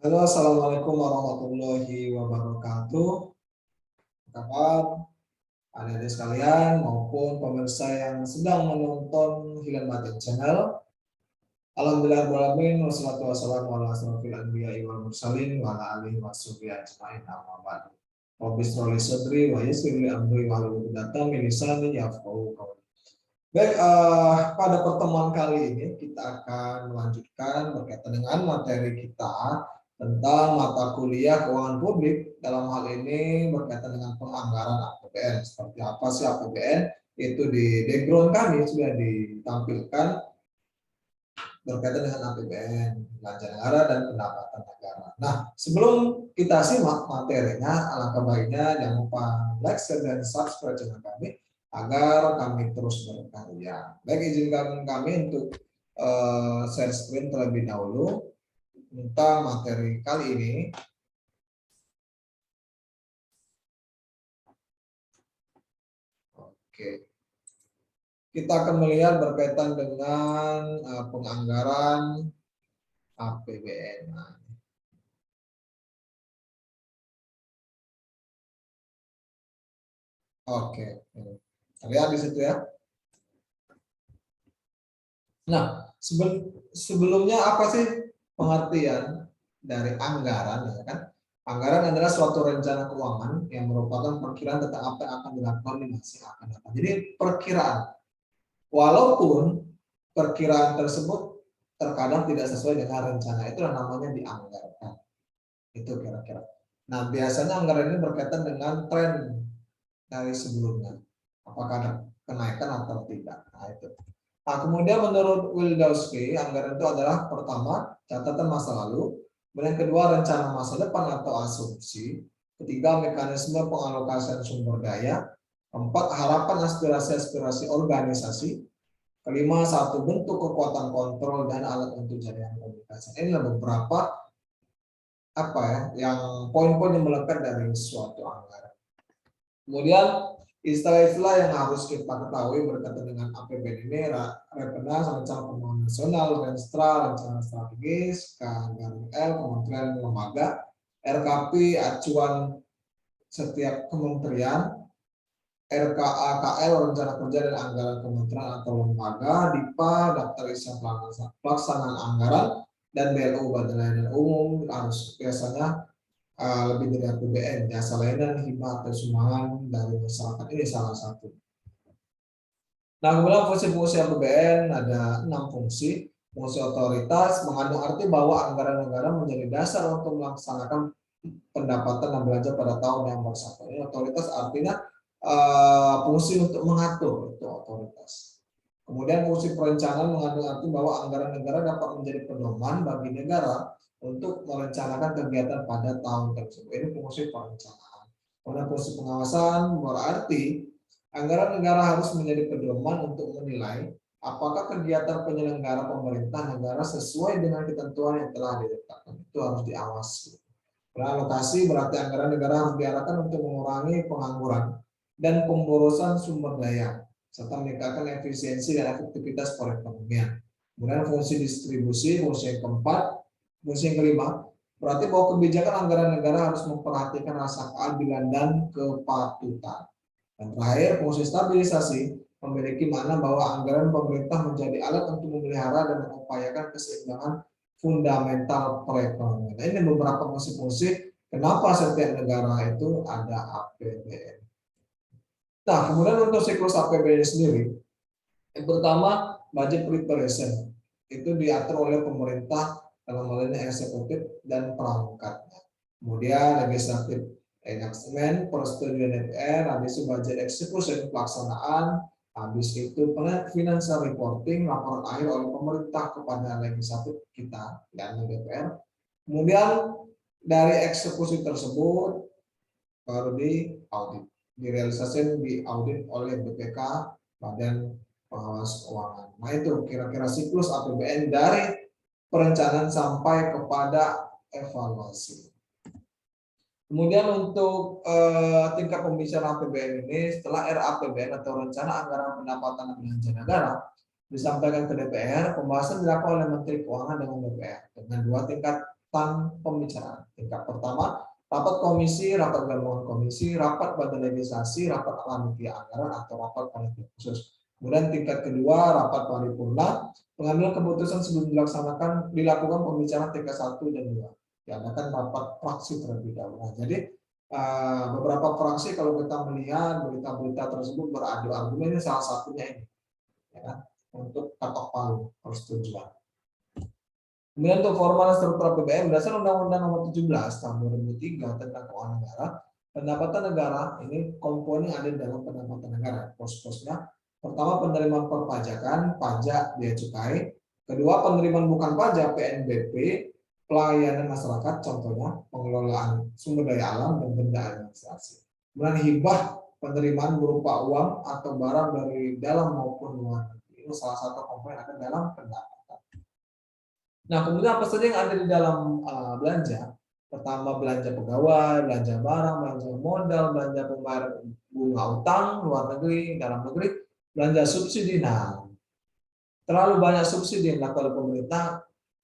Halo, assalamualaikum warahmatullahi wabarakatuh. Apa kabar adik-adik sekalian maupun pemirsa yang sedang menonton Hilal Batin Channel. Alhamdulillahirrahmanirrahim. Wassalatu wassalamu ala asrofil anbiya'i wal mursalin wa ala alihi wa sahbihi ajma'in amma ba'du. Rabbi shrah li sadri wa yassir li amri wahlul 'uqdatam min lisani yafqahu qawli. Baik, pada pertemuan kali ini kita akan melanjutkan berkaitan dengan materi kita tentang mata kuliah keuangan publik. Dalam hal ini berkaitan dengan penganggaran APBN. Seperti apa sih APBN? Itu di background kami sudah ditampilkan berkaitan dengan APBN, belanja negara dan pendapatan negara. Nah, sebelum kita simak materinya, alangkah baiknya jangan lupa like, share, dan subscribe channel kami agar kami terus berkarya. Baik, izinkan kami untuk share screen terlebih dahulu tentang materi kali ini. Oke. Kita akan melihat berkaitan dengan penganggaran APBN. Oke, lihat di situ ya. Nah, sebelumnya apa sih pengertian dari anggaran, ya kan? Anggaran adalah suatu rencana keuangan yang merupakan perkiraan tentang apa yang akan dilakukan di masa akan datang. Jadi perkiraan, walaupun perkiraan tersebut terkadang tidak sesuai dengan rencana, itulah namanya dianggarkan. Itu kira-kira. Nah, biasanya anggaran ini berkaitan dengan tren dari sebelumnya. Apakah ada kenaikan atau tidak? Nah, itu. Nah, kemudian menurut Wildowski, anggaran itu adalah pertama, catatan masa lalu, kemudian kedua, rencana masa depan atau asumsi, ketiga, mekanisme pengalokasian sumber daya, keempat, harapan aspirasi-aspirasi organisasi, kelima, satu, bentuk kekuatan kontrol dan alat untuk jaringan komunikasi. Ini adalah beberapa yang poin-poin yang melekat dari suatu anggaran. Kemudian istilah-istilah yang harus kita ketahui berkaitan dengan APBN ini, Rapenas, Rencana Pembangunan Nasional, Renstra, Rencana Strategis, KANGARL, Kementerian Lembaga, RKP, acuan setiap kementerian, RKA-KL, Rencana Kerja dan Anggaran Kementerian atau Lembaga, DIPA, Daftar Isian Pelaksanaan Anggaran, dan BLU, Badan Layanan Umum, harus biasanya lebih dari APBN, jasa layanan, hibah atau sumbangan dari masyarakat, ini salah satu. Nah, kemudian fungsi-fungsi APBN ada 6 fungsi. Fungsi otoritas mengandung arti bahwa anggaran negara menjadi dasar untuk melaksanakan pendapatan dan belanja pada tahun yang bersangkutan. Ini otoritas artinya fungsi untuk mengatur, itu otoritas. Kemudian fungsi perencanaan mengandung arti bahwa anggaran negara dapat menjadi pedoman bagi negara untuk merencanakan kegiatan pada tahun tersebut. Ini fungsi perencanaan. Kemudian fungsi pengawasan berarti anggaran negara harus menjadi pedoman untuk menilai apakah kegiatan penyelenggara pemerintah negara sesuai dengan ketentuan yang telah ditetapkan. Itu harus diawasi. Alokasi berarti anggaran negara harus diarahkan untuk mengurangi pengangguran dan pemborosan sumber daya serta meningkatkan efisiensi dan efektivitas perekonomian. Kemudian fungsi distribusi, fungsi yang keempat, fungsi yang kelima, berarti bahwa kebijakan anggaran negara harus memperhatikan rasa keadilan dan kepatutan. Dan terakhir, fungsi stabilisasi memiliki makna bahwa anggaran pemerintah menjadi alat untuk memelihara dan mengupayakan keseimbangan fundamental perekonomian. Nah, ini beberapa fungsi-fungsi kenapa setiap negara itu ada APBN. Nah, kemudian untuk siklus APBN sendiri, yang pertama budget preparation itu diatur oleh pemerintah dalam hal ini eksekutif dan perangkatnya. Kemudian legislatif enactment, persetujuan DPR, habis itu budget execution pelaksanaan, habis itu financial reporting, laporan akhir oleh pemerintah kepada legislatif kita dan DPR. Kemudian dari eksekusi tersebut baru di audit, direalisasikan di audit oleh BPK, Badan Pengawas Keuangan. Nah, itu kira-kira siklus APBN dari perencanaan sampai kepada evaluasi. Kemudian untuk tingkat pembicaraan APBN ini, setelah RAPBN atau Rencana Anggaran Pendapatan dan Belanja Negara disampaikan ke DPR, pembahasan dilakukan oleh Menteri Keuangan dengan DPR dengan 2 tingkat tingkatan pembicaraan. Tingkat pertama, rapat komisi, rapat gabungan komisi, rapat badan legislasi, rapat panitia anggaran atau rapat panitia khusus. Kemudian tingkat kedua, rapat paripurna, pengambilan keputusan sebelum dilakukan pembicaraan tingkat 1 dan 2. Diadakan rapat fraksi terlebih dahulu. Nah, jadi beberapa fraksi kalau kita melihat berita-berita tersebut beradu argumen, ini salah satunya ini, ya, untuk ketok palu persetujuan. Kemudian untuk formal struktur APBN berdasarkan Undang-Undang Nomor 17 Tahun 2003 tentang Keuangan Negara, pendapatan negara ini komponen ada dalam pendapatan negara. Pos-posnya, pertama penerimaan perpajakan, pajak, bea cukai. Kedua penerimaan bukan pajak, PNBP, pelayanan masyarakat, contohnya pengelolaan sumber daya alam dan benda administrasi. Kemudian hibah, penerimaan berupa uang atau barang dari dalam maupun luar negeri. Ini salah satu komponen ada dalam pendapatan. Nah, kemudian apa saja yang ada di dalam belanja? Pertama, belanja pegawai, belanja barang, belanja modal, belanja pembayaran bunga utang luar negeri, dalam negeri, belanja subsidi. Nah, terlalu banyak subsidi yang dilakukan oleh pemerintah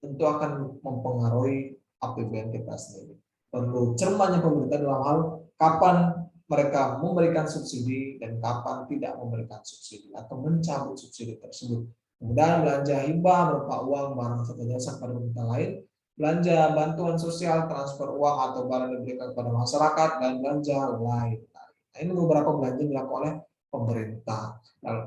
tentu akan mempengaruhi APBN kita sendiri. Perlu cermatnya pemerintah dalam hal kapan mereka memberikan subsidi dan kapan tidak memberikan subsidi atau mencabut subsidi tersebut. Kemudian belanja hibah berupa uang, barang serta jasa kepada pemerintah lain, belanja bantuan sosial, transfer uang atau barang diberikan kepada masyarakat, dan belanja lain. Nah, ini beberapa belanja dilakukan oleh pemerintah. Lalu,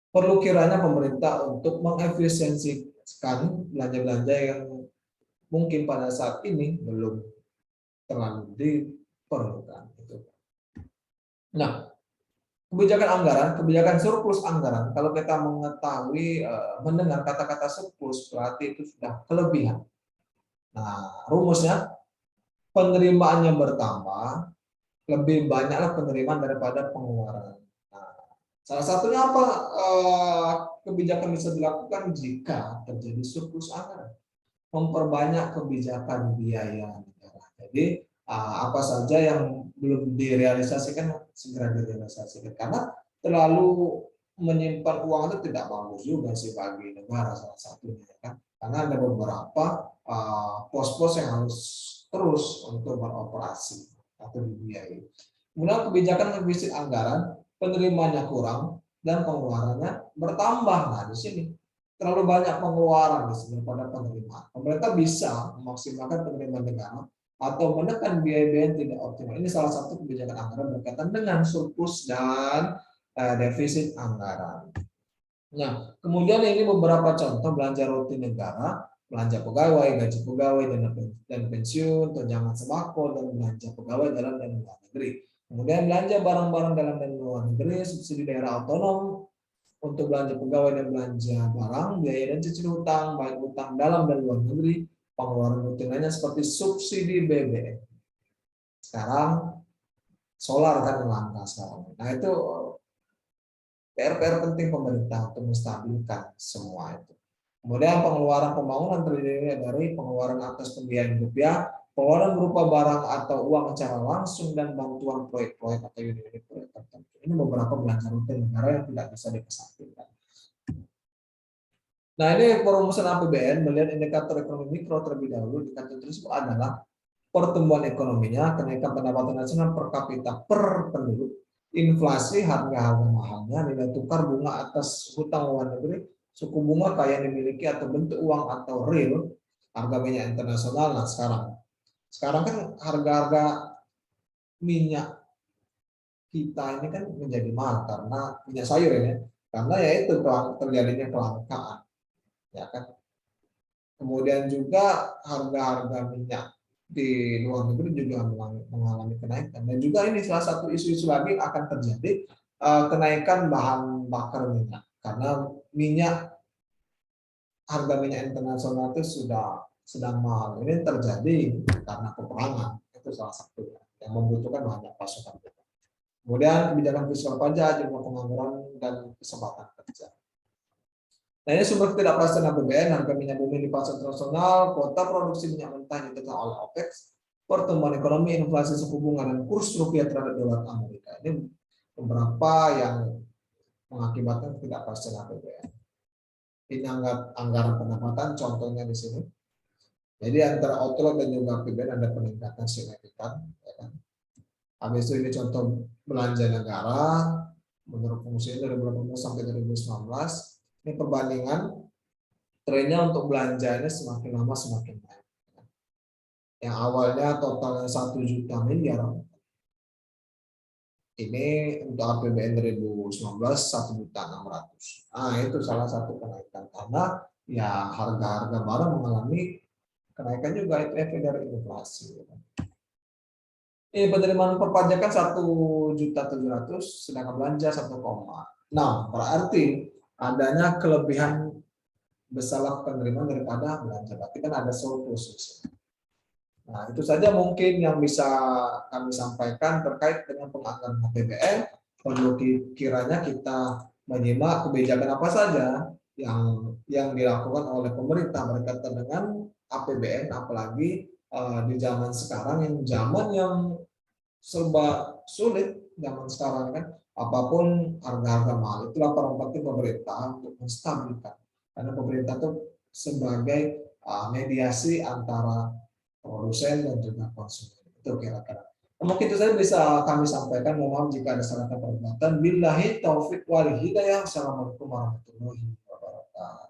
perlu kiranya pemerintah untuk mengefisiensikan belanja-belanja yang mungkin pada saat ini belum terlalu diperlukan. Nah, kebijakan surplus anggaran, kalau kita mengetahui, mendengar kata-kata surplus, berarti itu sudah kelebihan. Nah, rumusnya, penerimaannya bertambah, lebih banyaklah penerimaan daripada pengeluaran. Nah, salah satunya apa kebijakan bisa dilakukan jika terjadi surplus anggaran? Memperbanyak kebijakan biaya negara. Jadi apa saja yang belum direalisasikan segera direalisasikan, karena terlalu menyimpan uang itu tidak bagus juga sih bagi negara, salah satunya kan, karena ada beberapa pos-pos yang harus terus untuk beroperasi atau dibiayai. Kemudian kebijakan defisit anggaran, penerimaannya kurang dan pengeluarannya bertambah. Nah, di sini terlalu banyak pengeluaran daripada penerimaan. Pemerintah bisa memaksimalkan penerimaan negara atau menekan biaya-biaya yang tidak optimal. Ini salah satu kebijakan anggaran berkaitan dengan surplus dan defisit anggaran. Nah, kemudian ini beberapa contoh belanja rutin negara, belanja pegawai, gaji pegawai, dan pensiun, tunjangan sembako, dan belanja pegawai dalam dan luar negeri. Kemudian belanja barang-barang dalam dan luar negeri, subsidi daerah otonom, untuk belanja pegawai dan belanja barang, biaya dan cicil hutang, baik hutang dalam dan luar negeri, pengeluaran rutin lainnya seperti subsidi BBM. Sekarang solar kan langka sekarang. Nah, itu PR penting pemerintah untuk menstabilkan semua itu. Kemudian pengeluaran pembangunan terdiri dari pengeluaran atas pembiayaan rupiah, pengeluaran berupa barang atau uang secara langsung, dan bantuan proyek-proyek atau unit-unit proyek tertentu. Ini beberapa belanja rutin negara yang tidak bisa dikesampingkan. Nah, ini perumusan APBN melihat indikator ekonomi mikro terlebih dahulu. Indikator tersebut adalah pertumbuhan ekonominya, kenaikan pendapatan nasional per kapita per penduduk, inflasi, harga mahalnya, nilai tukar, bunga atas hutang luar negeri, suku bunga kaya yang dimiliki atau bentuk uang atau real, harga minyak internasional. Nah, sekarang kan harga-harga minyak kita ini kan menjadi mahal karena minyak sayur ini, karena yaitu terjadinya kelangkaan, ya kan. Kemudian juga harga-harga minyak di luar negeri juga mengalami kenaikan, dan juga ini salah satu isu-isu lagi akan terjadi kenaikan bahan bakar minyak, karena harga minyak internasional itu sedang mahal. Ini terjadi karena peperangan, itu salah satu yang membutuhkan banyak pasokan. Kemudian kebijakan fiskal pajak, jumlah pengangguran, dan kesempatan kerja. Nah, ini sumber ketidakpastian APBN, harga minyak bumi di pasar internasional, kuota produksi minyak mentah ditekan oleh OPEC, pertumbuhan ekonomi, inflasi, suku bunga, dan kurs rupiah terhadap dolar Amerika. Ini beberapa yang mengakibatkan ketidakpastian APBN. Ini anggaran pendapatan, contohnya di sini. Jadi antara outlook dan juga APBN ada peningkatan signifikan. Ya kan? Habis itu ini contoh belanja negara menurut fungsi dari 2018 sampai 2019. Ini perbandingan trennya untuk belanja ini semakin lama semakin naik. Yang awalnya totalnya 1 juta miliar, ini untuk APBN 2019 1.600.000. Nah, itu salah satu kenaikan karena ya harga-harga barang mengalami kenaikan juga itu efek dari inflasi. Penerimaan perpajakan 1.700.000 sedangkan belanja 1,6. Berarti adanya kelebihan besar penerimaan daripada belanja. Berarti kan ada surplus. Nah, itu saja mungkin yang bisa kami sampaikan terkait dengan penganggaran APBN. Perlu kiranya kita menyimak kebijakan apa saja yang dilakukan oleh pemerintah berkaitan dengan APBN, apalagi di zaman sekarang yang serba sulit zaman sekarang kan, apapun harga-harga mahal. Itulah peran penting pemerintah untuk menstabilkan. Karena pemerintah itu sebagai mediasi antara produsen dan juga konsumen. Itu kira-kira. Mungkin itu saja bisa kami sampaikan. Mohon jika ada salah kata perbuatan. Billahi taufik wal hidayah. Assalamualaikum warahmatullahi wabarakatuh.